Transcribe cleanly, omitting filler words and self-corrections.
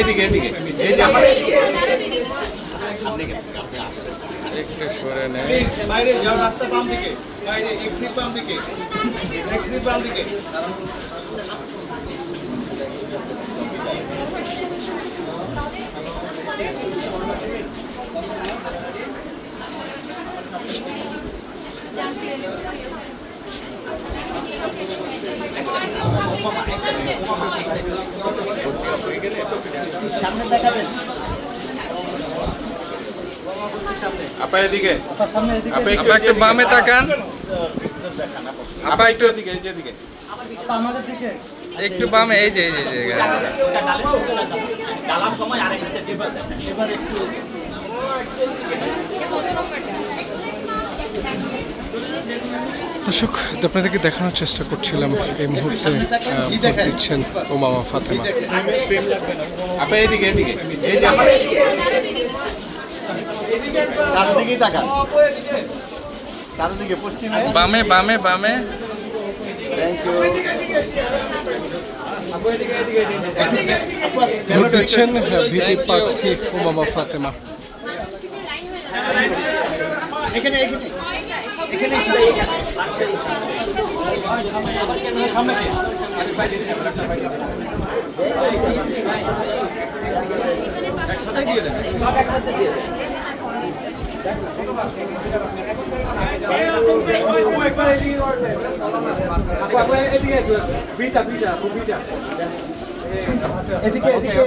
এদিকে এদিকে এই যে আমার একটু সরে নেয়। বাইরে যাও, রাস্তা বাম দিকে, বাইরে এক্সিট বাম দিকে, এক্সিট বাম দিকে। সামনে দেখাবেন আপা এদিকে আপা একটু বামে তাকান। আপা একটু এদিকে এই যে এদিকে আমাদের দিকে একটু বামে, এই যে ডালার সময় আরেক হাতে এবার একটু দর্শক, আপনাদেরকে দেখানোর চেষ্টা করছিলাম এই মুহূর্তে ভোট দিচ্ছেন উমামা ফাতেমা। আপা এদিকে এদিকে এই যে আমার চারদিকেই তাকান, চারদিকে পশ্চিমে। বামে বামে বামে। Thank you. ভোট দিচ্ছেন ভিপি প্রার্থী উমামা ফাতেমা। এখানে এখানে এখানে একসাথে দিয়ে দেন, সব একসাথে দিয়ে দেন। এদিকে এদিকে।